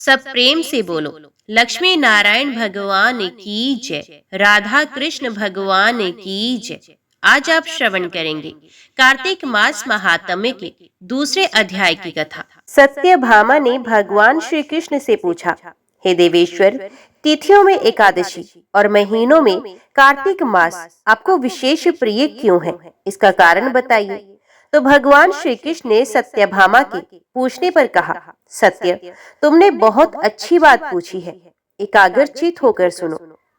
सब प्रेम से बोलो। लक्ष्मी नारायण भगवान की जय। राधा कृष्ण भगवान की जय। आज आप श्रवण करेंगे कार्तिक मास महात्म्य के दूसरे अध्याय की कथा। सत्यभामा ने भगवान श्री कृष्ण से पूछा, हे देवेश्वर, तिथियों में एकादशी और महीनों में कार्तिक मास आपको विशेष प्रिय क्यों है? इसका कारण बताइए। तो भगवान श्री कृष्ण ने सत्यभामा के पूछने पर कहा, सत्य, तुमने बहुत अच्छी बात पूछी है। एकाग्रचित होकर सुनो।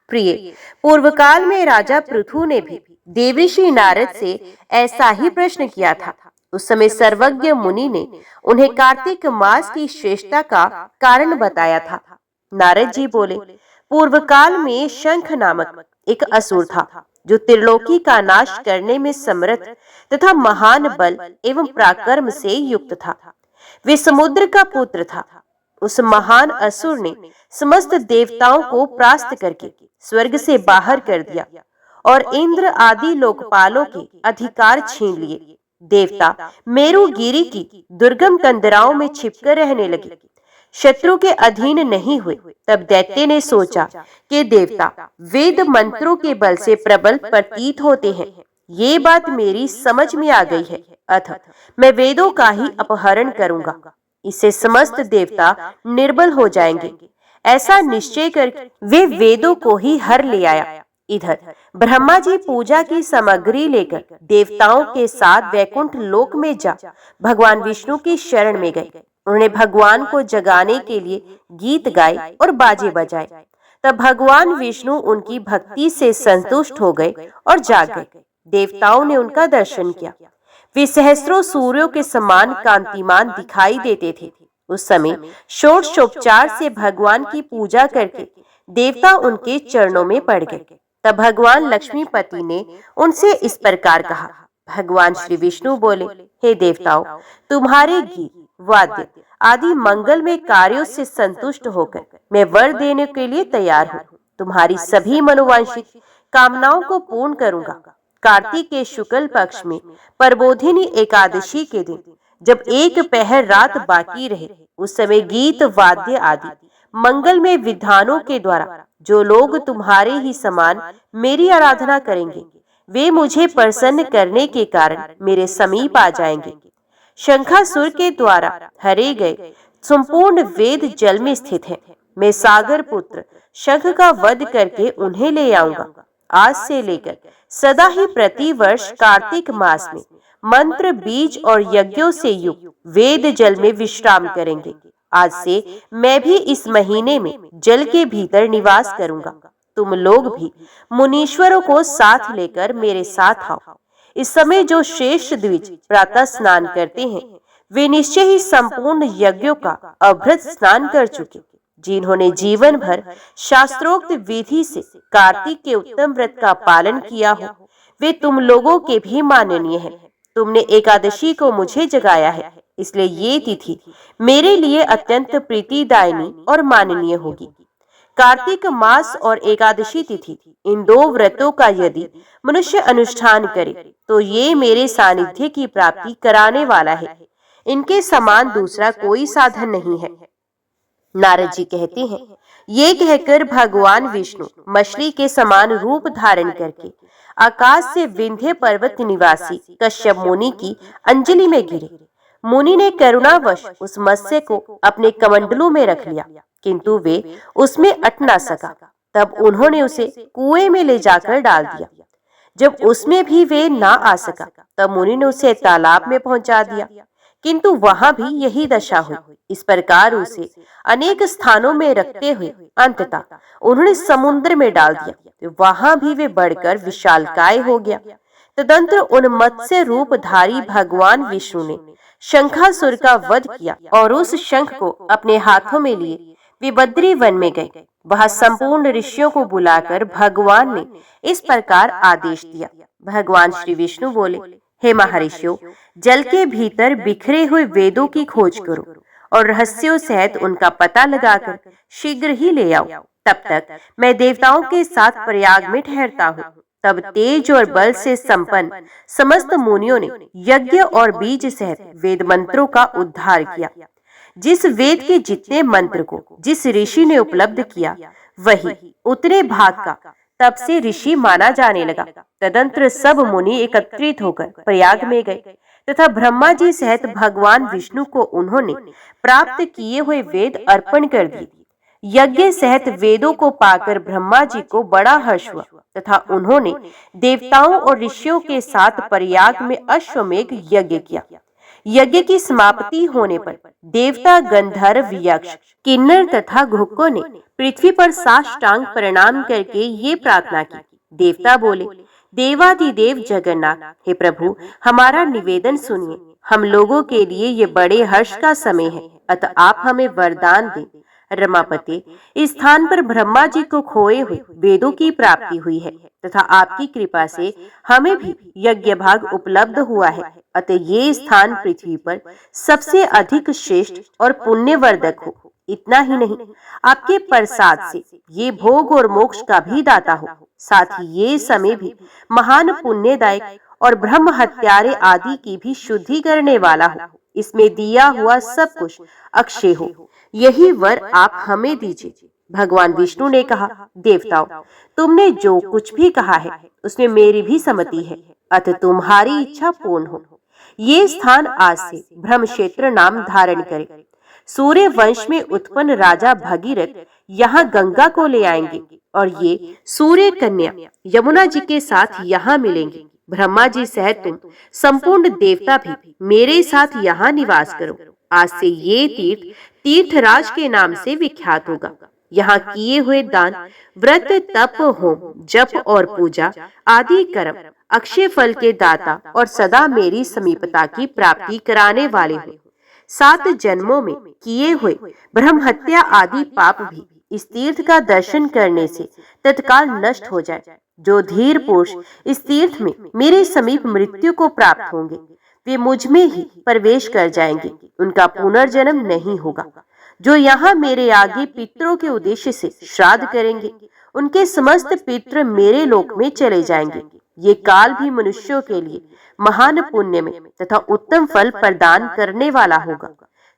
प्रिय, पूर्व काल में राजा पृथु ने भी देवर्षि नारद से ऐसा ही प्रश्न किया था। उस समय सर्वज्ञ मुनि ने उन्हें कार्तिक मास की श्रेष्ठता का कारण बताया था। नारद जी बोले, पूर्व काल में शंख नामक एक असुर था, जो त्रिलोकी का नाश करने में समर्थ तथा महान बल एवं पराक्रम से युक्त था। वे समुद्र का पुत्र था। उस महान असुर ने समस्त देवताओं को परास्त करके स्वर्ग से बाहर कर दिया और इंद्र आदि लोकपालों के अधिकार छीन लिए। देवता मेरुगिरी की दुर्गम कंदराओं में छिपकर रहने लगे, शत्रु के अधीन नहीं हुए। तब दैत्य ने सोचा कि देवता वेद मंत्रों के बल से प्रबल प्रतीत होते हैं। ये बात मेरी समझ में आ गई है, अतः मैं वेदों का ही अपहरण करूंगा। इससे समस्त देवता निर्बल हो जाएंगे। ऐसा निश्चय कर वे वेदों को ही हर ले आया। इधर ब्रह्मा जी पूजा की सामग्री लेकर देवताओं के साथ वैकुंठ लोक में जा भगवान विष्णु की शरण में गए। उन्होंने भगवान को जगाने के लिए गीत गाए और बाजे बजाए। तब भगवान विष्णु उनकी भक्ति से संतुष्ट हो गए और जाग गए। देवताओं ने उनका दर्शन किया। वे सहस्रों सूर्यों के समान कांतिमान दिखाई देते थे। उस समय षोडशोपचार से भगवान की पूजा करके देवता उनके चरणों में पड़ गए। तब भगवान लक्ष्मीपति ने उनसे इस प्रकार कहा। भगवान श्री विष्णु बोले, हे देवताओं, तुम्हारे गीत, वाद्य आदि मंगलमय कार्यों से संतुष्ट होकर मैं वर देने के लिए तैयार हूँ। तुम्हारी सभी मनोवांछित कामनाओं को पूर्ण करूंगा। कार्तिक के शुक्ल पक्ष में प्रबोधिनी एकादशी के दिन, जब एक पहर रात बाकी रहे, उस समय गीत वाद्य आदि मंगलमय विधानों के द्वारा जो लोग तुम्हारे ही समान मेरी आराधना करेंगे, वे मुझे प्रसन्न करने के कारण मेरे समीप आ जाएंगे। शंखासुर के द्वारा हरे गए संपूर्ण वेद जल में स्थित है। मैं सागर पुत्र शंख का वध करके उन्हें ले आऊंगा। आज से लेकर सदा ही प्रति वर्ष कार्तिक मास में मंत्र, बीज और यज्ञों से युक्त वेद जल में विश्राम करेंगे। आज से मैं भी इस महीने में जल के भीतर निवास करूंगा। तुम लोग भी मुनीश्वरों को साथ लेकर मेरे साथ आओ। इस समय जो श्रेष्ठ द्विज प्रातः स्नान करते हैं, वे निश्चय ही संपूर्ण यज्ञों का अभृत स्नान कर चुके। जिन्होंने जीवन भर शास्त्रोक्त विधि से कार्तिक के उत्तम व्रत का पालन किया हो, वे तुम लोगों के भी माननीय हैं। तुमने एकादशी को मुझे जगाया है, इसलिए ये तिथि मेरे लिए अत्यंत प्रीतिदायिनी और माननीय होगी। कार्तिक मास और एकादशी तिथि, इन दो व्रतों का यदि मनुष्य अनुष्ठान करे तो ये मेरे सानिध्य की प्राप्ति कराने वाला है। इनके समान दूसरा कोई साधन नहीं है। नारद जी कहते हैं, ये कहकर भगवान विष्णु मछली के समान रूप धारण करके आकाश से विंध्य पर्वत निवासी कश्यप मुनि की अंजलि में गिरे। मुनि ने करुणावश उस मत्स्य को अपने कमंडलू में रख लिया, किंतु वे उसमें अट ना सका। तब उन्होंने उसे कुएं में ले जाकर डाल दिया। जब उसमें भी वे ना आ सका, तब मुनि ने उसे तालाब में पहुंचा दिया, किंतु वहां भी यही दशा हुई। इस प्रकार उसे अनेक स्थानों में रखते हुए अंततः उन्होंने समुद्र में डाल दिया। वहां भी वे बढ़कर विशालकाय हो गया। तदंतर उन मत्स्य रूपधारी भगवान विष्णु ने शंखासुर का वध किया और उस शंख को अपने हाथों में लिए वे बद्री वन में गए। वहां संपूर्ण ऋषियों को बुलाकर भगवान ने इस प्रकार आदेश दिया। भगवान श्री विष्णु बोले, हे महर्षियों, जल के भीतर बिखरे हुए वेदों की खोज करो और रहस्यों सहित उनका पता लगाकर शीघ्र ही ले आओ। तब तक मैं देवताओं के साथ प्रयाग में ठहरता हूँ। तब तेज और बल से संपन्न समस्त मुनियों ने यज्ञ और बीज सहित वेद मंत्रों का उद्धार किया। जिस वेद के जितने मंत्र को जिस ऋषि ने उपलब्ध किया वही उतने भाग का तब से ऋषि माना जाने लगा। तदंतर सब मुनि एकत्रित होकर प्रयाग में गए तथा ब्रह्मा जी सहित भगवान विष्णु को उन्होंने प्राप्त किए हुए वेद अर्पण कर दिए। यज्ञ सहित वेदों को पाकर ब्रह्मा जी को बड़ा हर्ष हुआ तथा उन्होंने देवताओं और ऋषियों के साथ प्रयाग में अश्वमेघ यज्ञ किया। यज्ञ की समाप्ति होने पर देवता, गंधर्व, यक्ष, किन्नर तथा घुक्कों ने पृथ्वी पर साष्टांग प्रणाम करके ये प्रार्थना की। देवता बोले, देवाधिदेव जगन्नाथ, हे प्रभु, हमारा निवेदन सुनिए। हम लोगों के लिए ये बड़े हर्ष का समय है, अतः आप हमें वरदान दें। रमापति, इस स्थान पर ब्रह्मा जी को खोए हुए वेदों की प्राप्ति हुई है तथा आपकी कृपा से हमें भी यज्ञ भाग उपलब्ध हुआ है, अतः ये स्थान पृथ्वी पर सबसे अधिक श्रेष्ठ और पुण्यवर्धक हो। इतना ही नहीं, आपके प्रसाद से ये भोग और मोक्ष का भी दाता हो, साथ ही ये समय भी महान पुण्यदायक और ब्रह्म हत्यारे आदि की भी शुद्धि करने वाला हो। इसमें दिया हुआ सब कुछ अक्षय हो, यही वर आप हमें दीजिए। भगवान विष्णु ने कहा, देवताओं, तुमने जो कुछ भी कहा है उसमें मेरी भी सम्मति है, अतः तुम्हारी इच्छा पूर्ण हो। ये स्थान आज से ब्रह्म क्षेत्र नाम धारण करे। सूर्य वंश में उत्पन्न राजा भगीरथ यहाँ गंगा को ले आएंगे और ये सूर्य कन्या यमुना जी के साथ यहाँ मिलेंगे। ब्रह्मा जी सहित तुम संपूर्ण देवता भी मेरे साथ यहाँ निवास करो। आज से ये तीर्थ तीर्थराज के नाम से विख्यात होगा। यहाँ किए हुए दान, व्रत, तप, होम, जप और पूजा आदि कर्म अक्षय फल के दाता और सदा मेरी समीपता की प्राप्ति कराने वाले हो। 7 जन्मों में किए हुए ब्रह्म हत्या आदि पाप भी इस तीर्थ का दर्शन करने से तत्काल नष्ट हो जाए। जो धीर पुरुष इस तीर्थ में मेरे समीप मृत्यु को प्राप्त होंगे वे मुझ में ही प्रवेश कर जाएंगे, उनका पुनर्जन्म नहीं होगा। जो यहाँ मेरे आगे पितरों के उद्देश्य से श्राद्ध करेंगे उनके समस्त पितर मेरे लोक में चले जाएंगे। ये काल भी मनुष्यों के लिए महान पुण्य में तथा उत्तम फल प्रदान करने वाला होगा।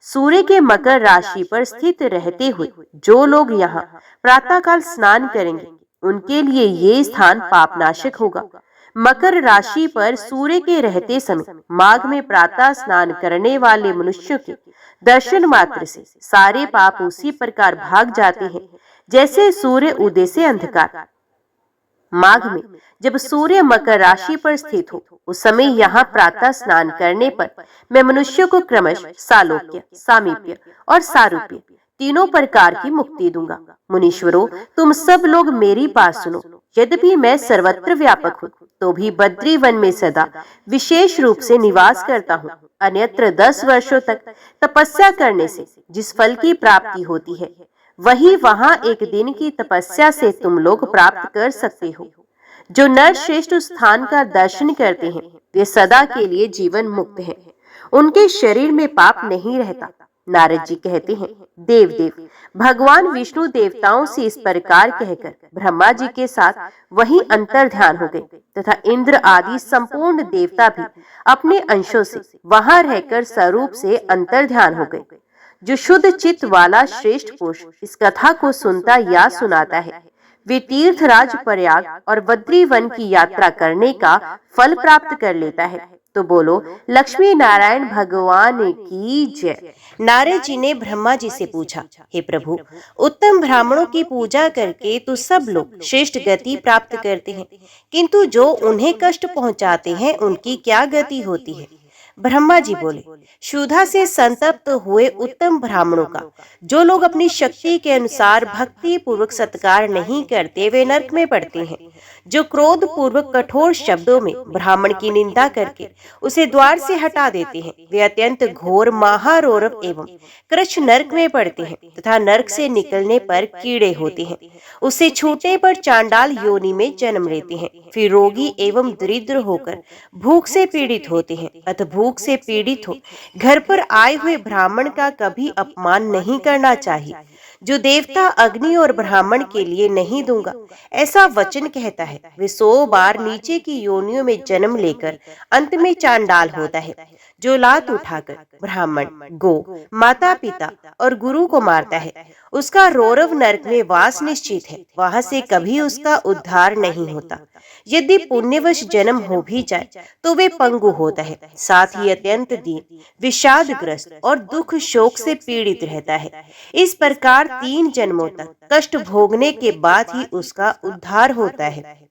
सूर्य के मकर राशि पर स्थित रहते हुए जो लोग यहाँ प्रातःकाल स्नान करेंगे उनके लिए ये स्थान पापनाशक होगा। मकर राशि पर सूर्य के रहते समय माघ में प्रातः स्नान करने वाले मनुष्यों के दर्शन मात्र से सारे पाप उसी प्रकार भाग जाते हैं जैसे सूर्य उदय से अंधकार। माघ में जब सूर्य मकर राशि पर स्थित हो उस समय यहाँ प्रातः स्नान करने पर मैं मनुष्यों को क्रमश सालोक्य, सामीप्य और सारूप्य तीनों प्रकार की मुक्ति दूंगा। मुनीश्वरों, तुम सब लोग मेरी बात सुनो। यद्यपि मैं सर्वत्र व्यापक हूँ तो भी बद्री वन में सदा विशेष रूप से निवास करता हूँ। अन्यत्र 10 वर्षों तक तपस्या करने से जिस फल की प्राप्ति होती है वही वहाँ एक दिन की तपस्या से तुम लोग प्राप्त कर सकते हो। जो नर श्रेष्ठ स्थान का दर्शन करते हैं वे सदा के लिए जीवन मुक्त हैं, उनके शरीर में पाप नहीं रहता। नारद जी कहते हैं, देव भगवान विष्णु देवताओं से इस प्रकार कहकर ब्रह्मा जी के साथ वहीं अंतर ध्यान हो गए तथा इंद्र आदि संपूर्ण देवता भी अपने अंशों से वहां रहकर स्वरूप से अंतर ध्यान हो गए। जो शुद्ध चित्त वाला श्रेष्ठ पुरुष इस कथा को सुनता या सुनाता है वे तीर्थराज प्रयाग और बद्री वन की यात्रा करने का फल प्राप्त कर लेता है। तो बोलो, लक्ष्मी नारायण भगवान की जय। नारद जी ने ब्रह्मा जी से पूछा, हे प्रभु, उत्तम ब्राह्मणों की पूजा करके तो सब लोग श्रेष्ठ गति प्राप्त करते हैं, किंतु जो उन्हें कष्ट पहुंचाते हैं उनकी क्या गति होती है? ब्रह्मा जी बोले, क्षुधा से संतप्त हुए उत्तम ब्राह्मणों का जो लोग अपनी शक्ति के अनुसार भक्ति पूर्वक सत्कार नहीं करते वे नरक में पड़ते हैं। जो क्रोध पूर्वक कठोर शब्दों में ब्राह्मण की निंदा करके उसे द्वार से हटा देते हैं वे अत्यंत घोर महारौरव एवं कृच्छ नरक में पड़ते हैं तथा नरक से निकलने पर कीड़े होते हैं। उसे छूटने पर चांडाल योनि में जन्म लेते हैं, फिर रोगी एवं दरिद्र होकर भूख से पीड़ित होते हैं। अतः भूख से पीड़ित हो घर पर आए हुए ब्राह्मण का कभी अपमान नहीं करना चाहिए। जो देवता अग्नि और ब्राह्मण के लिए नहीं दूंगा ऐसा वचन कहता है वे 100 बार नीचे की योनियों में जन्म लेकर अंत में चांडाल होता है। जो लात उठाकर ब्राह्मण, गो, माता पिता और गुरु को मारता है, उसका रौरव नरक में वास निश्चित है, वहां से कभी उसका उद्धार नहीं होता। यदि पुण्यवश जन्म हो भी जाए तो वे पंगु होता है, साथ ही अत्यंत दीन, विषादग्रस्त और दुख शोक से पीड़ित रहता है। इस प्रकार 3 जन्मों तक कष्ट भोगने के बाद ही उसका उद्धार होता है।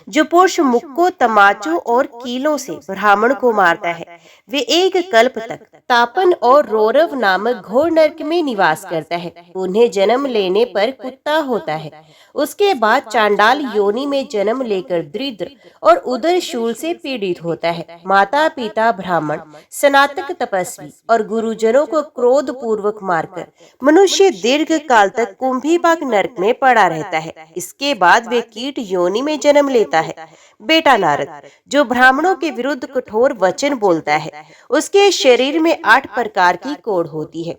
जो पुरुष मुक्को, तमाचों और कीलों से ब्राह्मण को मारता है, वे एक कल्प तक तापन और रौरव नामक घोर नरक में निवास करता है। उन्हें जन्म लेने पर कुत्ता होता है, उसके बाद चांडाल योनि में जन्म लेकर दरिद्र और उदर शूल से पीड़ित होता है। माता पिता ब्राह्मण, स्नातक तपस्वी और गुरुजनों को क्रोध पूर्वक मारकर मनुष्य दीर्घ काल तक कुंभीपाक नरक में पड़ा रहता है। इसके बाद वे कीट योनि में जन्म लेता है। बेटा नारद, जो ब्राह्मणों के विरुद्ध कठोर वचन बोलता है, उसके शरीर में 8 प्रकार की कोढ़ होती है।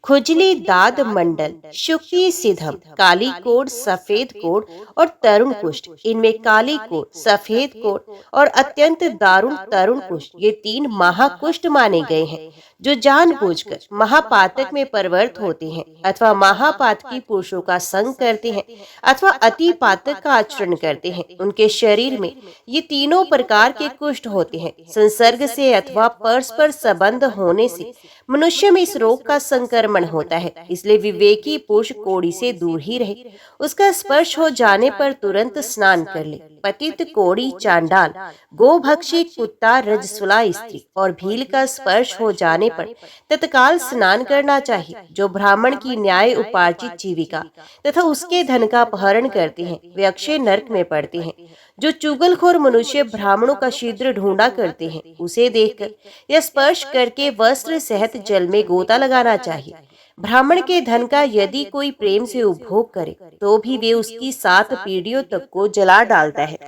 खुजली, दाद मंडल, शुक्ति, सिधम, काली कोढ़, सफेद कोढ़ और तरुण कुष्ठ। इनमें काली कोढ़, सफेद कोढ़ और अत्यंत दारुण तरुण कुष्ठ, ये 3 महाकुष्ठ माने गए हैं, जो जानबूझकर महापातक में परिवर्त होते हैं, अथवा महापातकी पुरुषों का संग करते हैं, अथवा अति पातक का आचरण करते हैं। उनके शरीर में ये तीनों प्रकार के कुष्ठ होते हैं। संसर्ग से अथवा परस्पर संबंध होने से मनुष्य में इस रोग का संक्रमण होता है। इसलिए विवेकी पुरुष कोढ़ी से दूर ही रहे। उसका स्पर्श हो जाने पर तुरंत स्नान कर ले। पतित, कोढ़ी, चांडाल, गोभक्षी, कुत्ता, रजस्वला स्त्री और भील का स्पर्श हो जाने पर तत्काल स्नान करना चाहिए। जो ब्राह्मण की न्याय उपार्जित जीविका तथा उसके धन का अपहरण करते हैं, वे अक्षय नरक में पड़ते हैं। जो चुगलखोर मनुष्य ब्राह्मणों का शीघ्र ढूंढा करते हैं, उसे देखकर या स्पर्श करके वस्त्र सहित जल में गोता लगाना चाहिए। ब्राह्मण के धन का यदि कोई प्रेम से उपभोग करे तो भी वे उसकी 7 पीढ़ियों तक को जला डालता है,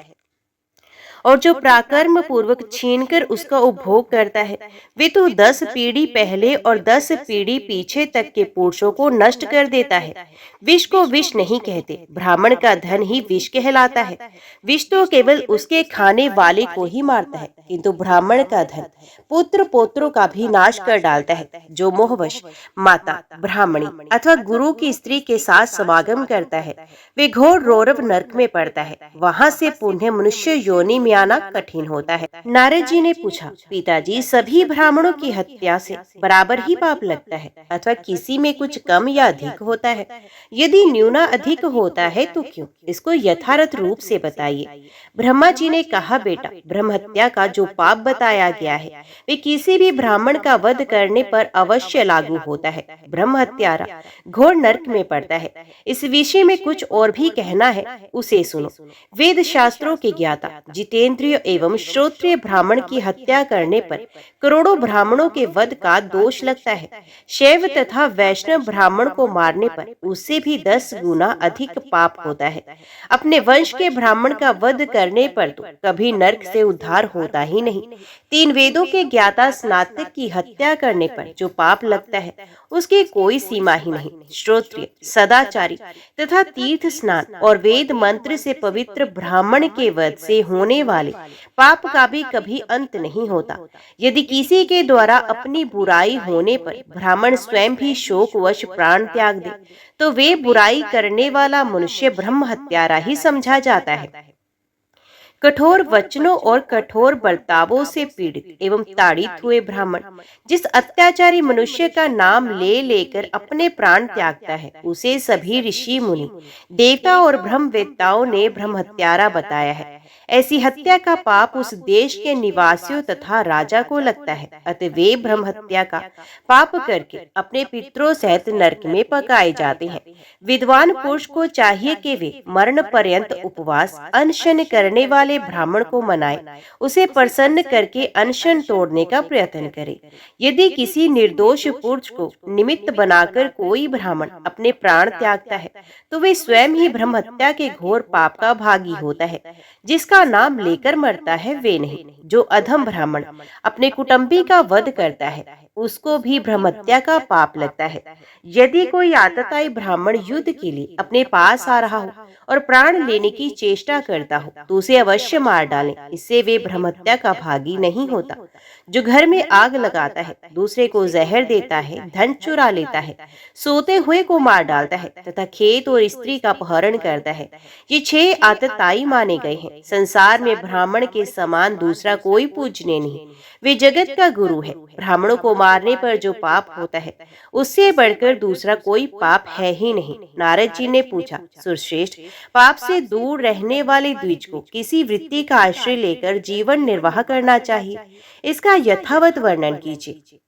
और जो प्राकर्म पूर्वक छीनकर उसका उपभोग करता है, वे तो 10 पीढ़ी पहले और 10 पीढ़ी पीछे तक के पुरुषों को नष्ट कर देता है। विष को विष नहीं कहते, ब्राह्मण का धन ही विष कहलाता है। विष तो केवल उसके खाने वाले को ही मारता है, किंतु ब्राह्मण का धन पुत्र पौत्रों का भी नाश कर डालता है। जो मोहवश माता, ब्राह्मणी अथवा गुरु की स्त्री के साथ समागम करता है, वे घोर रौरव नरक में पड़ता है। वहां से पुण्य मनुष्य योनि में आना कठिन होता है। नारद जी ने पूछा, पिताजी, सभी ब्राह्मणों की हत्या से बराबर ही पाप लगता है अथवा किसी में कुछ कम या अधिक होता है? यदि न्यूना अधिक होता है तो क्यों? इसको यथार्थ रूप से बताइए। ब्रह्मा जी ने कहा, बेटा, ब्रह्म हत्या का जो पाप बताया गया है, वे किसी भी ब्राह्मण का वध करने पर अवश्य लागू होता है। ब्रह्म हत्यारा घोर नरक में पड़ता है। इस विषय में कुछ और भी कहना है, उसे सुनो। वेद शास्त्रों के ज्ञाता, जितेंद्रिय एवं श्रोत्रिय ब्राह्मण की हत्या करने पर करोड़ों ब्राह्मणों के वध का दोष लगता है। शैव तथा वैष्णव ब्राह्मण को मारने पर उससे भी 10 गुना अधिक पाप होता है। अपने वंश के ब्राह्मण का वध करने पर तो कभी नरक से उद्धार होता ही नहीं। 3 वेदों के ज्ञाता स्नातक की हत्या करने पर जो पाप लगता है, उसकी कोई सीमा ही नहीं। श्रोत्रिय, सदाचारी तथा तीर्थ स्नान और वेद मंत्र से पवित्र ब्राह्मण के वध से होने वाले पाप का भी कभी अंत नहीं होता। यदि किसी के द्वारा अपनी बुराई होने पर ब्राह्मण स्वयं भी शोकवश प्राण त्याग दे, तो वे बुराई करने वाला मनुष्य ब्रह्म हत्यारा ही समझा जाता है। कठोर वचनों और कठोर बर्तावों से पीड़ित एवं ताड़ित हुए ब्राह्मण जिस अत्याचारी मनुष्य का नाम ले लेकर अपने प्राण त्यागता है, उसे सभी ऋषि मुनि, देवता और ब्रह्मवेत्ताओं ने ब्रह्म हत्यारा बताया है। ऐसी हत्या का पाप उस देश के निवासियों तथा राजा को लगता है। अतः वे ब्रह्म हत्या का पाप करके अपने पितरों सहित नरक में पकाए जाते हैं। विद्वान पुरुष को चाहिए कि वे मरण पर्यंत उपवास अनशन करने वाले ब्राह्मण को मनाए, उसे प्रसन्न करके अनशन तोड़ने का प्रयत्न करे। यदि किसी निर्दोष पुरुष को निमित्त बनाकर कोई ब्राह्मण अपने प्राण त्यागता है, तो वे स्वयं ही ब्रह्म हत्या के घोर पाप का भागी होता है। जिसका नाम लेकर मरता है वे नहीं, जो अधम ब्राह्मण अपने कुटुंबी का वध करता है। उसको भी ब्रह्मत्या का पाप लगता है। यदि कोई आतताई ब्राह्मण युद्ध के लिए अपने पास आ रहा हो और प्राण लेने की चेष्टा करता हो तो उसे अवश्य मार डालें, इससे वे ब्रह्मत्या का भागी नहीं होता। जो घर में आग लगाता है, दूसरे को जहर देता है, धन चुरा लेता है, सोते हुए को मार डालता है तथा खेत और स्त्री का अपहरण करता है, ये 6 आतताई माने गए हैं। संसार में ब्राह्मण के समान दूसरा कोई पूजनीय नहीं, वे जगत का गुरु है। ब्राह्मणों को मारने पर जो पाप होता है उससे बढ़कर दूसरा कोई पाप है ही नहीं। नारद जी ने पूछा, सुरश्रेष्ठ, पाप से दूर रहने वाले द्विज को किसी वृत्ति का आश्रय लेकर जीवन निर्वाह करना चाहिए, इसका यथावत वर्णन कीजिए।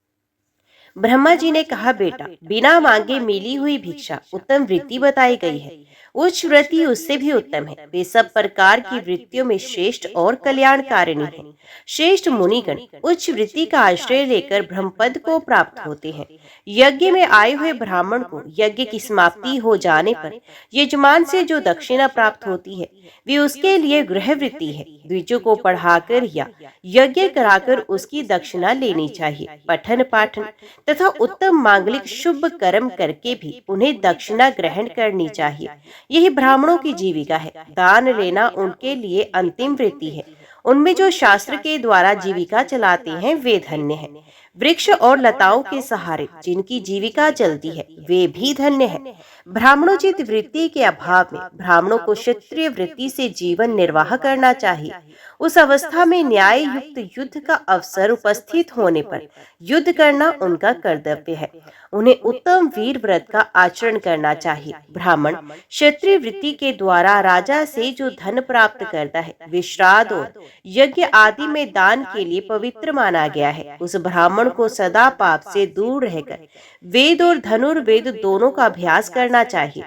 ब्रह्मा जी ने कहा, बेटा, बिना मांगे मिली हुई भिक्षा उत्तम वृत्ति बताई गई है। उच्च वृत्ति उससे भी उत्तम है। वे सब प्रकार की वृत्तियों में श्रेष्ठ और कल्याणकारिणी है। श्रेष्ठ मुनिगण उच्च वृत्ति का आश्रय लेकर ब्रह्मपद को प्राप्त होते हैं। यज्ञ में आए हुए ब्राह्मण को यज्ञ की समाप्ति हो जाने पर यजमान से जो दक्षिणा प्राप्त होती है वे उसके लिए गृह वृत्ति है। द्विजों को पढ़ाकर या यज्ञ कराकर उसकी दक्षिणा लेनी चाहिए। पठन पाठन तथा उत्तम मांगलिक शुभ कर्म करके भी उन्हें दक्षिणा ग्रहण करनी चाहिए। यही ब्राह्मणों की जीविका है। दान लेना उनके लिए अंतिम वृत्ति है। उनमें जो शास्त्र के द्वारा जीविका चलाते हैं वे धन्य हैं। वृक्ष और लताओं के सहारे जिनकी जीविका चलती है वे भी धन्य हैं। ब्राह्मणोचित वृत्ति के अभाव में ब्राह्मणों को क्षत्रिय वृत्ति से जीवन निर्वाह करना चाहिए। उस अवस्था में न्याय युक्त युद्ध का अवसर उपस्थित होने पर युद्ध करना उनका कर्तव्य है। उन्हें उत्तम वीर व्रत का आचरण करना चाहिए। ब्राह्मण क्षत्रिय वृत्ति के द्वारा राजा से जो धन प्राप्त करता है वे श्राद्ध और यज्ञ आदि में दान के लिए पवित्र माना गया है। उस ब्राह्मण को सदा पाप से दूर रहकर वेद और धनुर्वेद दोनों का अभ्यास करना चाहिए।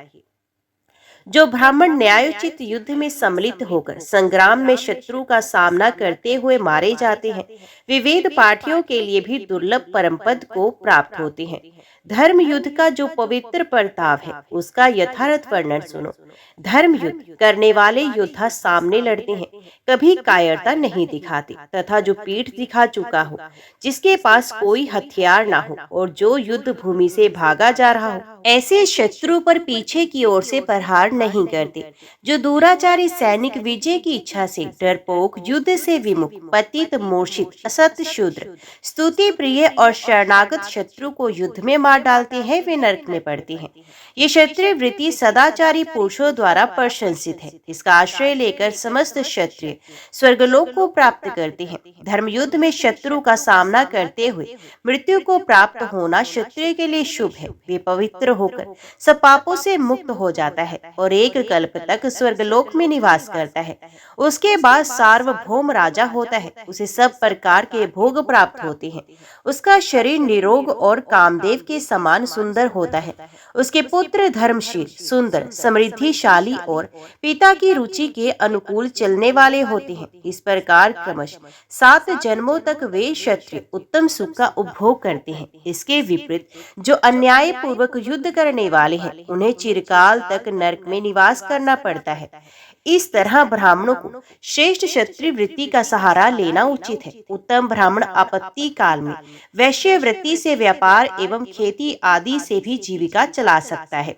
जो ब्राह्मण न्यायोचित युद्ध में सम्मिलित होकर संग्राम में शत्रु का सामना करते हुए मारे जाते हैं वे वेद पाठियों के लिए भी दुर्लभ परमपद को प्राप्त होते हैं। धर्म युद्ध का जो पवित्र प्रताप है उसका यथार्थ वर्णन सुनो। धर्म युद्ध करने वाले योद्धा सामने लड़ते हैं, कभी कायरता नहीं दिखाते तथा जो पीठ दिखा चुका हो, जिसके पास कोई हथियार ना हो और जो युद्ध भूमि से भागा जा रहा हो, ऐसे शत्रु पर पीछे की ओर से प्रहार नहीं करते। जो दूराचारी सैनिक विजय की इच्छा से डरपोक, युद्ध से विमुख, पतित, मूर्छित, असत, शूद्र, स्तुति प्रिय और शरणागत शत्रु को युद्ध में मार डालते हैं वे नरक में पड़ते हैं। ये क्षत्रिय वृत्ति सदाचारी पुरुषों द्वारा प्रशंसित है। इसका आश्रय लेकर समस्त क्षत्रिय स्वर्गलोक को प्राप्त करते हैं। धर्म युद्ध में शत्रु का सामना करते हुए मृत्यु को प्राप्त होना क्षत्रिय के लिए शुभ है। वे पवित्र होकर सब पापों से मुक्त हो जाता है और एक कल्प तक स्वर्गलोक में निवास करता है। उसके बाद सार्वभौम राजा होता है। उसे सब प्रकार के भोग प्राप्त होते हैं। उसका शरीर निरोग और कामदेव के समान सुंदर होता है। उसके पुत्र धर्मशील, सुंदर, समृद्धिशाली और पिता की रुचि के अनुकूल चलने वाले होते हैं। इस प्रकार क्रमश 7 जन्मों तक वे क्षत्रिय उत्तम सुख का उपभोग करते हैं। इसके विपरीत जो अन्याय पूर्वक युद्ध करने वाले हैं उन्हें चिरकाल तक नरक में निवास करना पड़ता है। इस तरह ब्राह्मणों को श्रेष्ठ क्षत्रिय वृत्ति का सहारा लेना उचित है। उत्तम ब्राह्मण आपत्ति काल में वैश्य वृत्ति से व्यापार एवं खेती आदि से भी जीविका चला सकता है,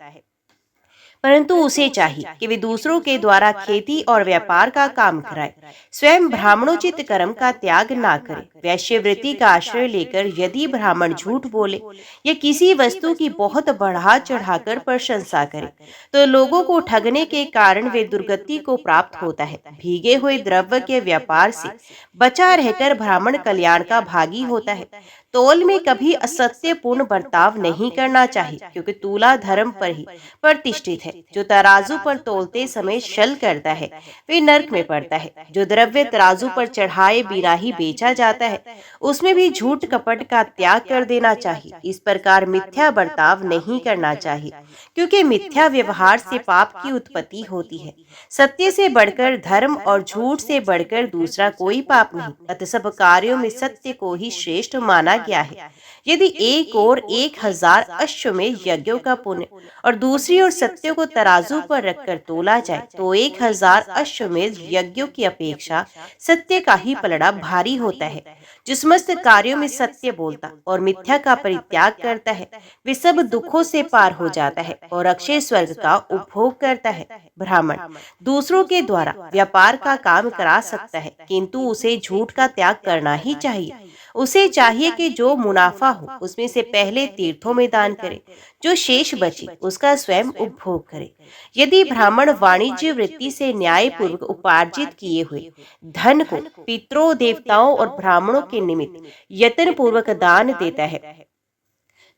परंतु उसे चाहिए कि वे दूसरों के द्वारा खेती और व्यापार का काम कराए, स्वयं ब्राह्मणोचित कर्म का त्याग ना करे। वैश्य वृत्ति का आश्रय लेकर यदि ब्राह्मण झूठ बोले या किसी वस्तु की बहुत बढ़ा चढ़ाकर प्रशंसा करे तो लोगों को ठगने के कारण वे दुर्गति को प्राप्त होता है। भीगे हुए द्रव्य के व्यापार से बचा रहकर ब्राह्मण कल्याण का भागी होता है। तोल में कभी असत्यपूर्ण बर्ताव नहीं करना चाहिए, क्योंकि तूला धर्म पर ही प्रतिष्ठित है। जो तराजू पर तोलते समय छल करता है वे नरक में पड़ता है। जो द्रव्य तराजू पर चढ़ाए बिना ही बेचा जाता है उसमें भी झूठ कपट का त्याग कर देना चाहिए। इस प्रकार मिथ्या बर्ताव नहीं करना चाहिए, क्योंकि मिथ्या व्यवहार से पाप की उत्पत्ति होती है। सत्य से बढ़कर धर्म और झूठ से बढ़कर दूसरा कोई पाप नहीं। अतः सब कार्यों में सत्य को ही श्रेष्ठ माना गया है। यदि एक ओर 1000 अश्वमेध यज्ञों का पुण्य और दूसरी ओर सत्य को तराजू पर रखकर तोला जाए तो 1000 अश्वमेध यज्ञों की अपेक्षा सत्य का ही पलड़ा भारी होता है। जो समस्त कार्यों में सत्य बोलता और मिथ्या का परित्याग करता है, वे सब दुखों से पार हो जाता है और अक्षय स्वर्ग का उपभोग करता है। ब्राह्मण दूसरों के द्वारा व्यापार का काम करा सकता है, किंतु उसे झूठ का त्याग करना ही चाहिए। उसे चाहिए कि जो मुनाफा हो उसमें से पहले तीर्थों में दान करे, जो शेष बचे उसका स्वयं उपभोग करे। यदि ब्राह्मण वाणिज्य वृत्ति से न्याय पूर्वक उपार्जित किए हुए धन को पितरों, देवताओं और ब्राह्मणों के निमित्त यत्न पूर्वक दान देता है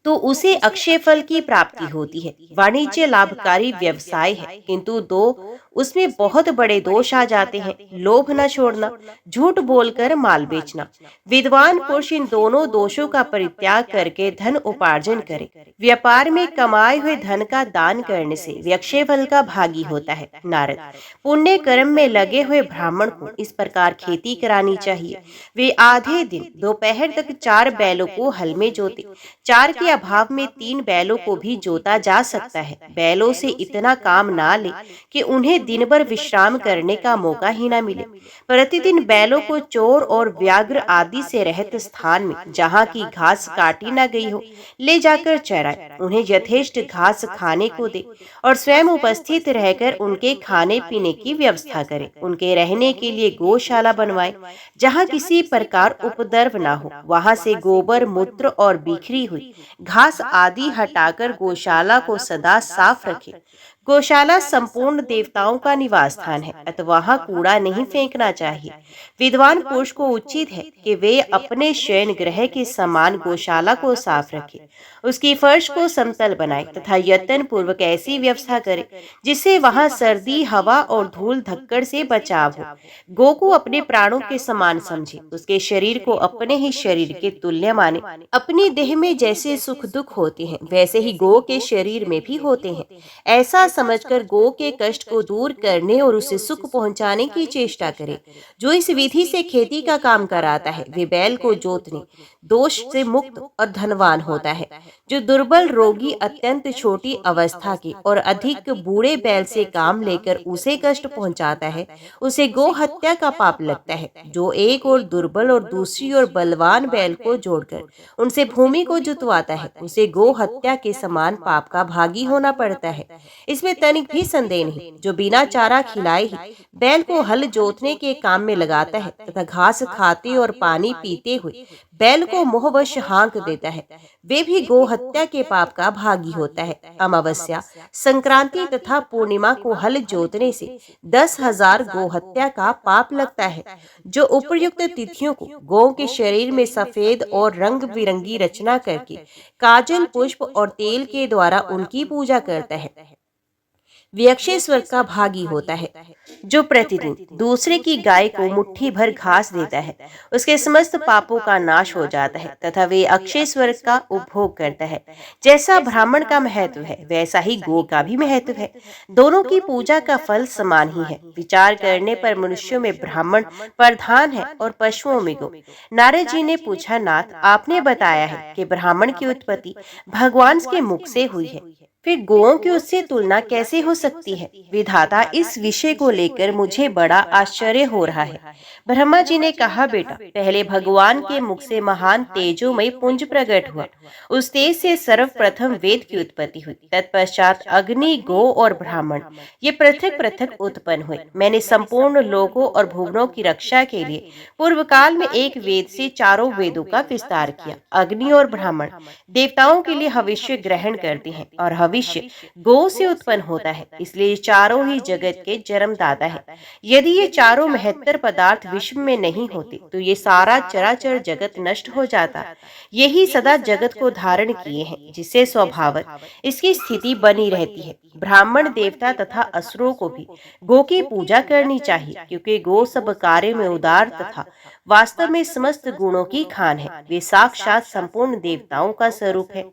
तो उसे अक्षय फल की प्राप्ति होती है। वाणिज्य लाभकारी व्यवसाय है, किंतु उसमें बहुत बड़े दोष आ जाते हैं। लोभ न छोड़ना, झूठ बोलकर माल बेचना। विद्वान पुरुष इन दोनों दोषों का परित्याग करके धन उपार्जन करे। व्यापार में कमाए हुए धन का दान करने से वे अक्षय फल का भागी होता है। नारद पुण्य कर्म में लगे हुए ब्राह्मण को इस प्रकार खेती करानी चाहिए। वे आधे दिन दोपहर तक 4 बैलों को हल में जोते। 4 के अभाव में 3 बैलों को भी जोता जा सकता है। बैलों से इतना काम ना ले कि उन्हें दिन भर विश्राम करने का मौका ही ना मिले। प्रतिदिन बैलों को चोर और व्याघ्र आदि से रहित स्थान में, जहाँ की घास काटी न गई हो, ले जाकर चराए। उन्हें यथेष्ट घास खाने को दे और स्वयं उपस्थित रहकर उनके खाने पीने की व्यवस्था करे। उनके रहने के लिए गौशाला बनवाए, जहाँ किसी प्रकार उपद्रव न हो। वहाँ से गोबर, मूत्र और बिखरी हुई घास आदि हटाकर गौशाला को सदा साफ रखे। गौशाला संपूर्ण देवताओं का निवास स्थान है, अतः वहाँ कूड़ा नहीं फेंकना चाहिए। विद्वान पुरुष को उचित है कि वे अपने शयन गृह के समान गौशाला को साफ रखे, उसकी फर्श को समतल बनाए तथा यत्न पूर्वक ऐसी व्यवस्था करे जिससे वहाँ सर्दी, हवा और धूल धक्कड़ से बचाव हो। गौ को अपने प्राणों के समान समझे, उसके शरीर को अपने ही शरीर के तुल्य माने। अपनी देह में जैसे सुख दुख होते हैं, वैसे ही गौ के शरीर में भी होते हैं। ऐसा समझकर गौ के कष्ट को दूर करने और उसे सुख पहुंचाने की चेष्टा करे। जो इस विधि से खेती का काम कराता है, वे बैल को जोतने, दोष से मुक्त और धनवान होता है। जो दुर्बल, रोगी, अत्यंत छोटी अवस्था के और अधिक बूढ़े बैल से काम लेकर उसे कष्ट पहुंचाता है, उसे गो हत्या का पाप लगता है। जो एक और दुर्बल और दूसरी ओर बलवान बैल को जोड़कर उनसे भूमि को जुतवाता है, उसे गो हत्या के समान पाप का भागी होना पड़ता है। इसमें तनिक भी संदेह नहीं। जो बिना चारा खिलाए ही बैल को हल जोतने के काम में लगाता है तथा घास खाते और पानी पीते हुए बैल को मोहवश हाँक देता है, वे भी गो हत्या के पाप का भागी होता है। अमावस्या, संक्रांति तथा पूर्णिमा को हल जोतने से 10,000 गो हत्या का पाप लगता है। जो उपर्युक्त तिथियों को गौ के शरीर में सफेद और रंग बिरंगी रचना करके काजल, पुष्प और तेल के द्वारा उनकी पूजा करता है, वे अक्षय स्वर्ग का भागी होता है। जो प्रतिदिन दूसरे की गाय को मुट्ठी भर घास देता है, उसके समस्त पापों का नाश हो जाता है तथा वे अक्षय स्वर्ग का उपभोग करता है। जैसा ब्राह्मण का महत्व है, वैसा ही गो का भी महत्व है। दोनों की पूजा का फल समान ही है। विचार करने पर मनुष्यों में ब्राह्मण प्रधान है और पशुओं में गो। नारद जी ने पूछा, नाथ, आपने बताया है कि ब्राह्मण की उत्पत्ति भगवान के मुख से हुई है, फिर गौओं की उससे तुलना कैसे हो सकती है? विधाता, इस विषय को लेकर मुझे बड़ा आश्चर्य हो रहा है। ब्रह्मा जी ने कहा, बेटा, पहले भगवान के मुख से महान तेजोमय पुंज प्रकट हुआ। उस तेज से सर्वप्रथम वेद की उत्पत्ति हुई। तत्पश्चात अग्नि, गौ और ब्राह्मण ये पृथक पृथक उत्पन्न हुए। मैंने संपूर्ण लोकों और भुवनों की रक्षा के लिए पूर्व काल में एक वेद से 4 वेदों का विस्तार किया। अग्नि और ब्राह्मण देवताओं के लिए हविष्य ग्रहण करते हैं और भविष्य गौ से उत्पन्न होता है, इसलिए चारों ही जगत के जन्मदाता है। यदि ये चारों महत्तर पदार्थ विश्व में नहीं होते तो ये सारा चराचर जगत नष्ट हो जाता। यही सदा जगत को धारण किए हैं, जिससे स्वभावत इसकी स्थिति बनी रहती है। ब्राह्मण, देवता तथा असुरों को भी गौ की पूजा करनी चाहिए, क्योंकि गौ सब कार्य में उदार तथा वास्तव में समस्त गुणों की खान है। वे साक्षात संपूर्ण देवताओं का स्वरूप है।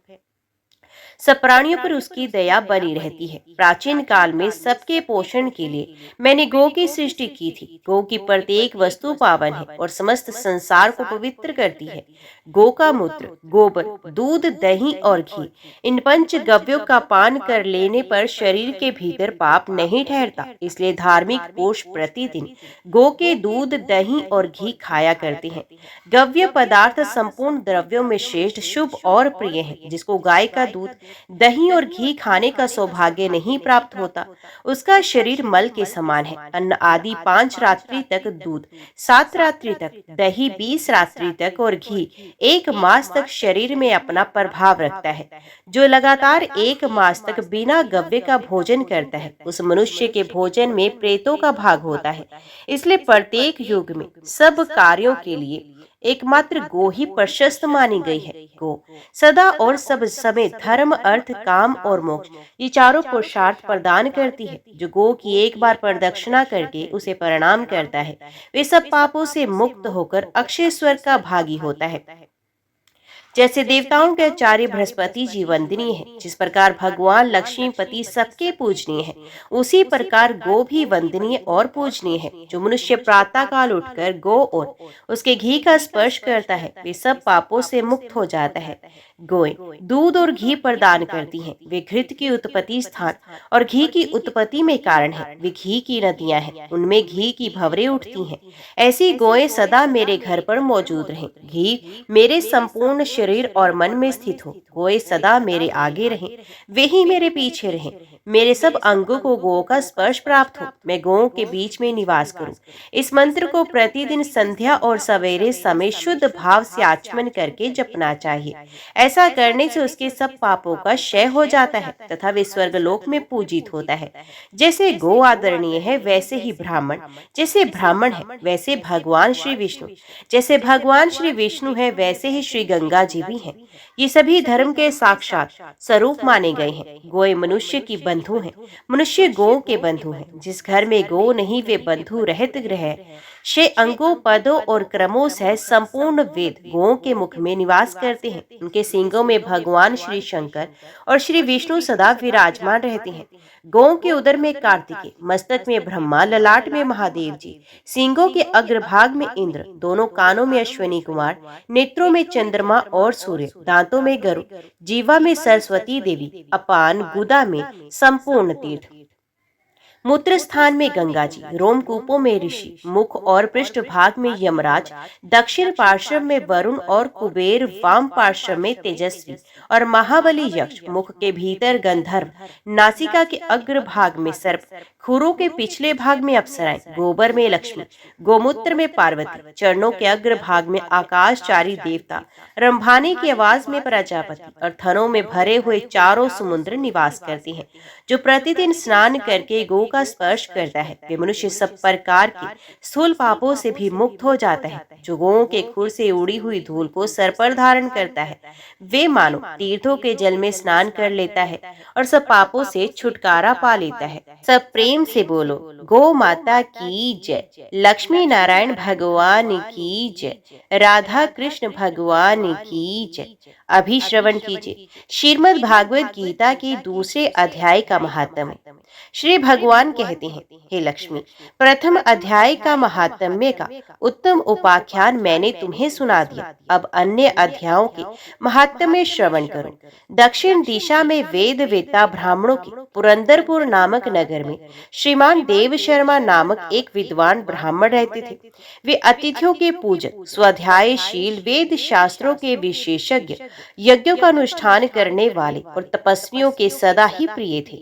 सब प्राणियों पर उसकी दया बनी रहती है। प्राचीन काल में सबके पोषण के लिए मैंने गौ की सृष्टि की थी। गौ की प्रत्येक वस्तु पावन है और समस्त संसार को पवित्र करती है। गौ का मूत्र, गोबर, दूध, दही और घी, इन पंच गव्यों का पान कर लेने पर शरीर के भीतर पाप नहीं ठहरता। इसलिए धार्मिक पुरुष प्रतिदिन गौ के दूध, दही और घी खाया करते हैं। गव्य पदार्थ संपूर्ण द्रव्यों में श्रेष्ठ, शुभ और प्रिय है। जिसको गाय का दूध, दही और घी खाने का सौभाग्य नहीं प्राप्त होता, उसका शरीर मल के समान है। अन्न आदि 5 रात्रि तक, दूध 7 रात्रि तक, दही 20 रात्रि तक और घी 1 मास तक शरीर में अपना प्रभाव रखता है। जो लगातार 1 मास तक बिना गव्य का भोजन करता है, उस मनुष्य के भोजन में प्रेतों का भाग होता है। इसलिए प्रत्येक युग में सब कार्यों के लिए एकमात्र गो ही प्रशस्त मानी गई है। गो सदा और सब समय धर्म, अर्थ, काम और मोक्ष, ये चारों पुरुषार्थ प्रदान करती है। जो गो की एक बार प्रदक्षिणा करके उसे प्रणाम करता है, वे सब पापों से मुक्त होकर अक्षय स्वर्ग का भागी होता है। जैसे देवताओं के आचार्य बृहस्पति जी वंदनीय है, जिस प्रकार भगवान लक्ष्मीपति सबके पूजनीय है, उसी प्रकार गो भी वंदनीय और पूजनीय है। जो मनुष्य प्रातः काल उठकर गो और उसके घी का स्पर्श करता है, वे सब पापों से मुक्त हो जाता है। गोएं दूध और घी प्रदान करती हैं। वे घृत की उत्पत्ति स्थान और घी की उत्पत्ति में कारण है। वे घी की नदियां हैं, उनमें घी की भंवरें उठती हैं। ऐसी गोएं सदा मेरे घर पर मौजूद रहें। घी मेरे संपूर्ण शरीर और मन में स्थित हो। गोएं सदा मेरे आगे रहें, वे ही मेरे पीछे रहें। मेरे सब अंगों को गौ का स्पर्श प्राप्त हो, मैं गौओं के बीच में निवास करूं। इस मंत्र को प्रतिदिन संध्या और सवेरे समय शुद्ध भाव से आचमन करके जपना चाहिए। ऐसा करने से उसके सब पापों का क्षय हो जाता है तथा वे स्वर्गलोक में पूजित होता है। जैसे गो आदरणीय है, वैसे ही ब्राह्मण, जैसे ब्राह्मण है वैसे भगवान श्री विष्णु, जैसे भगवान श्री विष्णु है वैसे ही श्री गंगा जी भी हैं। ये सभी धर्म के साक्षात स्वरूप माने गए हैं। गोए मनुष्य की बंधु हैं, मनुष्य गौ के बंधु हैं। जिस घर में गौ नहीं, वे बंधु रहत गृह। 6 अंगों, पदों और क्रमों से संपूर्ण वेद गौओं के मुख में निवास करते हैं। उनके सींगों में भगवान श्री शंकर और श्री विष्णु सदा विराजमान रहते हैं। गौओं के उदर में कार्तिकेय, मस्तक में ब्रह्मा, ललाट में महादेव जी, सींगों के अग्रभाग में इंद्र, दोनों कानों में अश्विनी कुमार, नेत्रों में चंद्रमा और सूर्य, दांतों में गरुड़, जीवा में सरस्वती देवी, अपान गुदा में संपूर्ण तीर्थ, मूत्र स्थान में गंगा जी, रोमकूपों में ऋषि, मुख और पृष्ठ भाग में यमराज, दक्षिण पार्श्व में वरुण और कुबेर, वाम पार्श्व में तेजस्वी और महाबली यक्ष, मुख के भीतर गंधर्व, नासिका के अग्र भाग में सर्प, खुरों के पिछले भाग में अप्सराएं, गोबर में लक्ष्मी, गोमूत्र में पार्वती, चरणों के अग्र भाग में आकाशचारी देवता, रंभाने की आवाज में प्रजापति और थनों में भरे हुए चारों समुद्र निवास करते हैं। जो प्रतिदिन स्नान करके गौ का स्पर्श करता है, वे मनुष्य सब प्रकार के स्थूल पापों से भी मुक्त हो जाता है। जो गौओं के खुर से उड़ी हुई धूल को सर पर धारण करता है, वे मानो तीर्थों के जल में स्नान कर लेता है और सब पापों से छुटकारा पा लेता है। सब प्रेम से बोलो, गौ माता की जय, लक्ष्मी नारायण भगवान की जय, राधा कृष्ण भगवान की जय। अभी श्रवण कीजिए श्रीमद् भागवत गीता के दूसरे अध्याय का महात्म्य। श्री भगवान कहते हैं, हे लक्ष्मी, प्रथम अध्याय का महात्म्य का उत्तम उपाख्यान मैंने तुम्हें सुना दिया। अब अन्य अध्यायों के महात्म्य श्रवण करो। दक्षिण दिशा में वेद वेत्ता ब्राह्मणों के पुरंदरपुर नामक नगर में श्रीमान देव शर्मा नामक एक विद्वान ब्राह्मण रहते थे। वे अतिथियों के पूजक, स्वाध्यायशील, वेद शास्त्रों के विशेषज्ञ, यज्ञों का अनुष्ठान करने वाले और तपस्वियों के सदा ही प्रिय थे।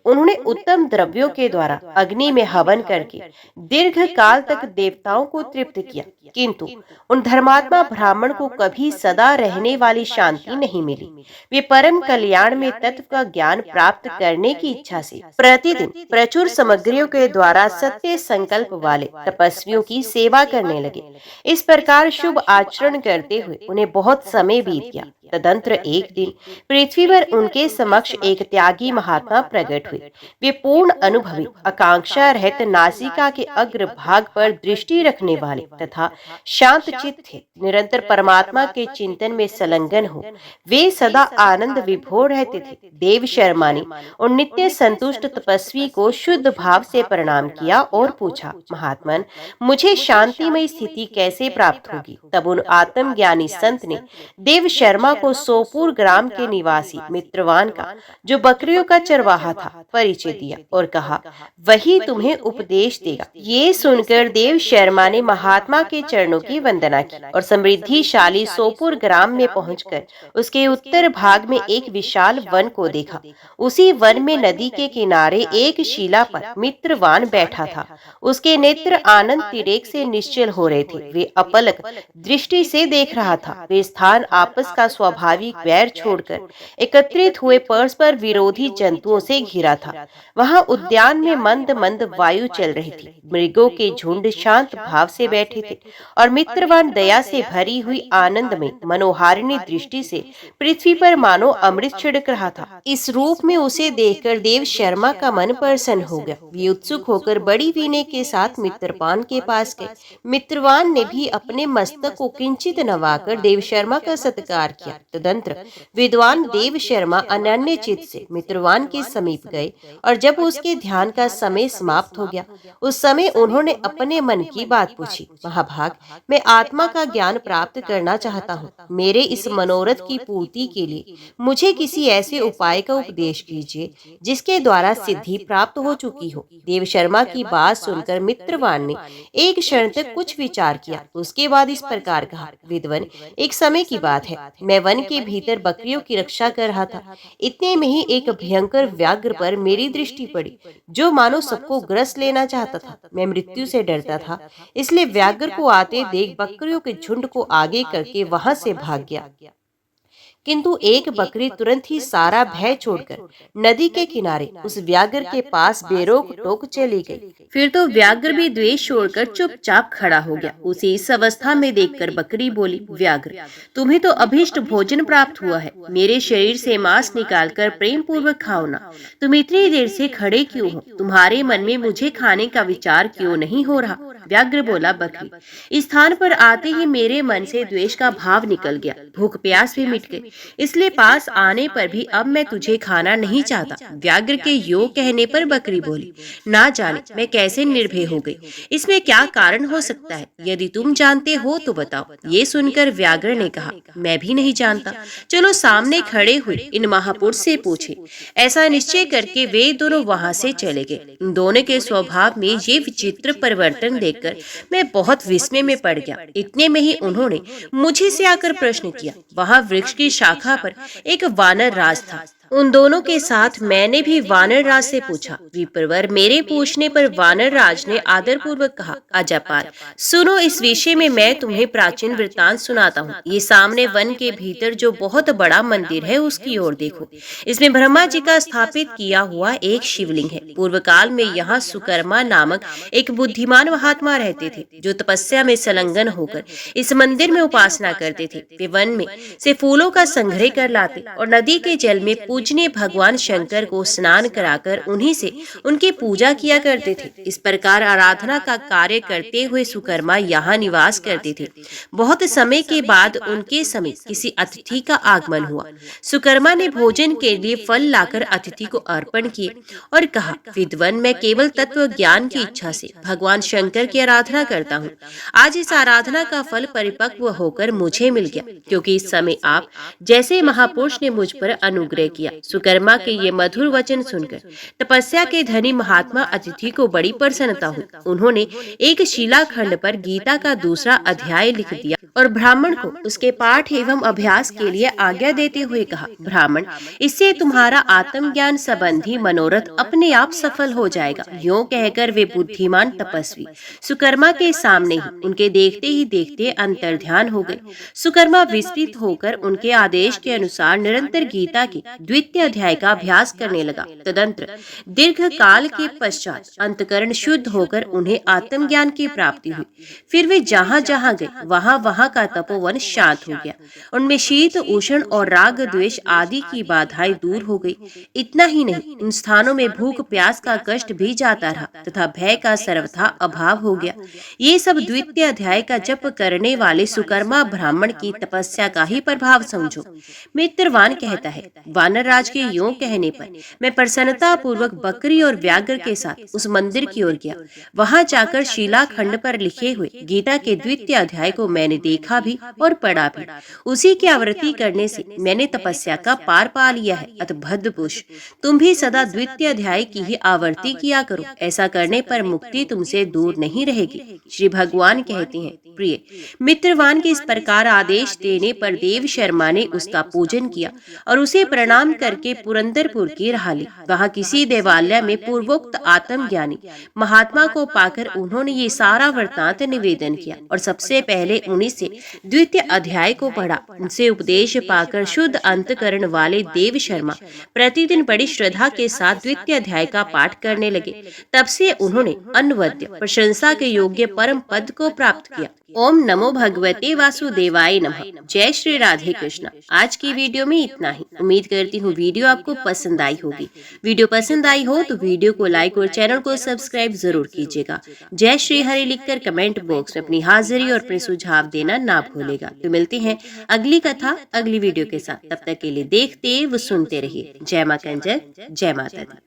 उन्होंने उत्तम द्रव्यों के द्वारा अग्नि में हवन करके दीर्घ काल तक देवताओं को तृप्त किया, किंतु उन धर्मात्मा ब्राह्मण को कभी सदा रहने वाली शांति नहीं मिली। वे परम कल्याण में तत्व का ज्ञान प्राप्त करने की इच्छा से प्रतिदिन प्रचुर सामग्रियों के द्वारा सत्य संकल्प वाले तपस्वियों की सेवा करने लगे। इस प्रकार शुभ आचरण करते हुए उन्हें बहुत समय बीत गया। तदंतर एक दिन पृथ्वी पर उनके समक्ष एक त्यागी महात्मा प्रकट हुए। वे पूर्ण अनुभवी, आकांक्षा रहित, नासिका के अग्र भाग पर दृष्टि रखने वाले तथा शांत चित्त थे। निरंतर परमात्मा के चिंतन में संलग्न हो वे सदा आनंद विभोर रहते थे। देव शर्मा ने उन नित्य संतुष्ट तपस्वी को शुद्ध भाव से प्रणाम किया और पूछा, महात्मन, मुझे शांतिमय स्थिति कैसे प्राप्त होगी? तब उन आत्मज्ञानी संत ने देव शर्मा को सोपुर ग्राम के निवासी मित्रवान का, जो बकरियों का चरवाहा था, परिचय दिया और कहा, वही तुम्हें उपदेश देगा। ये सुनकर देव शर्मा ने महात्मा के चरणों की वंदना की और समृद्धिशाली सोपुर ग्राम में पहुंचकर उसके उत्तर भाग में एक विशाल वन को देखा। उसी वन में नदी के किनारे एक शिला पर मित्रवान बैठा था। उसके नेत्र आनंद तिरेक से निश्चल हो रहे थे। वे अपलक दृष्टि से देख रहा था। वे स्थान आपस का स्वाभाविक वैर छोड़कर एकत्रित हुए परस्पर विरोधी जंतुओं से घिरा था। वहां उद्यान में मंद मंद वायु चल रही थी। मृगों के झुंड शांत भाव से बैठे थे और मित्रवान दया से भरी हुई आनंद में मनोहारिणी दृष्टि से पृथ्वी पर मानो अमृत छिड़क रहा था। इस रूप में उसे देखकर देव शर्मा का मन प्रसन्न हो गया। वे उत्सुक होकर बड़ी विनय के साथ मित्रवान के पास गए। मित्रवान ने भी अपने मस्तक को किंचित नवाकर देव शर्मा का सत्कार किया। तदंतर विद्वान देव शर्मा अनन्य चित्त से मित्रवान के समीप गए और जब उसके ध्यान का समय समाप्त हो गया, उस समय उन्होंने अपने मन की बात पूछी। महाभाग, मैं आत्मा का ज्ञान प्राप्त करना चाहता हूँ। मेरे इस मनोरथ की पूर्ति के लिए मुझे किसी ऐसे उपाय का उपदेश कीजिए जिसके द्वारा सिद्धि प्राप्त हो चुकी हो। देव शर्मा की बात सुनकर मित्रवान ने एक क्षण तक कुछ विचार किया। उसके बाद इस प्रकार कहा, विद्वन, एक समय की बात है, मैं वन के भीतर बकरियों की रक्षा कर रहा था। इतने में ही एक भयंकर व्याघ्र पर मेरी दृष्टि पड़ी, जो मानो सबको ग्रस लेना चाहता था। मैं मृत्यु से डरता था, इसलिए व्याघ्र को आते देख बकरियों के झुंड को आगे करके वहां से भाग गया। किंतु एक बकरी तुरंत ही सारा भय छोड़कर नदी के किनारे उस व्याघ्र के पास बेरोक टोक चली गई। फिर तो व्याघ्र भी द्वेष छोड़कर चुपचाप खड़ा हो गया। उसे इस अवस्था में देखकर बकरी बोली, व्याघ्र, तुम्हें तो अभीष्ट भोजन प्राप्त हुआ है। मेरे शरीर से मांस निकालकर प्रेम पूर्वक खाओ ना। तुम इतनी देर से खड़े क्यों हो? तुम्हारे मन में मुझे खाने का विचार क्यों नहीं हो रहा? व्याघ्र बोला, बकरी, इस स्थान पर आते ही मेरे मन से द्वेष का भाव निकल गया। भूख प्यास भी मिट गई, इसलिए पास आने पर भी अब मैं तुझे खाना नहीं चाहता। व्याघ्र के यो कहने पर बकरी बोली, ना जाने मैं कैसे निर्भय हो गई। इसमें क्या कारण हो सकता है? यदि तुम जानते हो तो बताओ। ये सुनकर व्याघ्र ने कहा, मैं भी नहीं जानता। चलो सामने खड़े हुए इन महापुरुष से पूछे। ऐसा निश्चय करके वे दोनों वहां से चले गए। इन दोनों के स्वभाव में ये विचित्र परिवर्तन देखकर मैं बहुत विस्मय में पड़ गया। इतने में ही उन्होंने मुझे से आकर प्रश्न किया। वहां वृक्ष की शाखा पर एक वानर राज था। उन दोनों के साथ मैंने भी वानर राज से पूछा। विप्रवर, मेरे पूछने पर वानर राज ने आदर पूर्वक कहा, अजापाल, सुनो, इस विषय में मैं तुम्हें प्राचीन वृत्तांत सुनाता हूँ। ये सामने वन के भीतर जो बहुत बड़ा मंदिर है, उसकी ओर देखो। इसमें ब्रह्मा जी का स्थापित किया हुआ एक शिवलिंग है। पूर्व काल में यहाँ सुकर्मा नामक एक बुद्धिमान महात्मा रहते थे, जो तपस्या में संलग्न होकर इस मंदिर में उपासना करते थे। वे वन में से फूलों का संग्रह कर लाते और नदी के जल में पूजनीय भगवान शंकर को स्नान कराकर उन्हीं से उनकी पूजा किया करते थे। इस प्रकार आराधना का कार्य करते हुए सुकर्मा यहाँ निवास करते थे। बहुत समय के बाद उनके समीप किसी अतिथि का आगमन हुआ। सुकर्मा ने भोजन के लिए फल लाकर अतिथि को अर्पण किए और कहा, विद्वन, मैं केवल तत्व ज्ञान की इच्छा से भगवान शंकर की आराधना करता हूँ। आज इस आराधना का फल परिपक्व होकर मुझे मिल गया, क्योंकि इस समय आप जैसे महापुरुष ने मुझ पर अनुग्रह किया। सुकर्मा के ये मधुर वचन सुनकर तपस्या के धनी महात्मा अतिथि को बड़ी प्रसन्नता हुई। उन्होंने एक शिलाखंड पर गीता का दूसरा अध्याय लिख दिया और ब्राह्मण को उसके पाठ एवं अभ्यास के लिए आज्ञा देते हुए कहा, ब्राह्मण, इससे तुम्हारा आत्मज्ञान संबंधी मनोरथ अपने आप सफल हो जाएगा। यूं कहकर वे बुद्धिमान तपस्वी सुकर्मा के सामने ही उनके देखते ही देखते अंतर्ध्यान हो गए। सुकर्मा विस्मित होकर उनके आदेश के अनुसार निरंतर गीता की द्वितीय अध्याय का अभ्यास करने लगा। तदंतर दीर्घ काल के पश्चात अंतकरण शुद्ध होकर उन्हें आत्मज्ञान की प्राप्ति हुई। फिर वे जहाँ जहाँ गए वहाँ वहाँ का तपोवन शांत हो गया। उनमें शीत, उष्ण और राग द्वेष आदि की बाधाएं दूर हो गई। इतना ही नहीं, इन स्थानों में भूख प्यास का कष्ट भी जाता रहा तथा भय का सर्वथा अभाव हो गया। ये सब द्वितीय अध्याय का जप करने वाले सुकर्मा ब्राह्मण की तपस्या का ही प्रभाव समझो। मित्रवान कहता है, वानर राज के यूं कहने पर मैं प्रसन्नता पूर्वक बकरी और व्याघ्र के साथ उस मंदिर की ओर गया। वहां जाकर शिलाखंड पर लिखे हुए गीता के द्वितीय अध्याय को मैंने देखा भी और पढ़ा भी। उसी की आवृत्ति करने से मैंने तपस्या का पार पा लिया है। अतः भद्रपुरुष, तुम भी सदा द्वितीय अध्याय की ही आवृत्ति किया करो। ऐसा करने पर मुक्ति तुमसे दूर नहीं रहेगी। श्री भगवान कहते हैं, प्रिय मित्रवान के इस प्रकार आदेश देने पर देव शर्मा ने उसका पूजन किया और उसे प्रणाम करके पुरंदरपुर की राह ली। वहाँ किसी देवालय में पूर्वोक्त आत्मज्ञानी महात्मा को पाकर उन्होंने ये सारा वृत्तांत निवेदन किया और सबसे पहले उन्हीं से द्वितीय अध्याय को पढ़ा। उनसे उपदेश पाकर शुद्ध अंतकरण वाले देव शर्मा प्रतिदिन बड़ी श्रद्धा के साथ द्वितीय अध्याय का पाठ करने लगे। तब से उन्होंने अनवद्य प्रशंसा के योग्य परम पद को प्राप्त किया। ओम नमो भगवते वासुदेवाय नमः। जय श्री राधे कृष्ण। आज की वीडियो में इतना ही। उम्मीद करती हूँ वीडियो आपको पसंद आई होगी। वीडियो पसंद आई हो तो वीडियो को लाइक और चैनल को सब्सक्राइब जरूर कीजिएगा। जय श्री हरि लिखकर कमेंट बॉक्स में अपनी हाजिरी और अपने सुझाव देना ना भूलेगा। तो मिलते हैं अगली कथा अगली वीडियो के साथ। तब तक के लिए देखते व सुनते रहिए। जय मां कंजक, जय माता दी।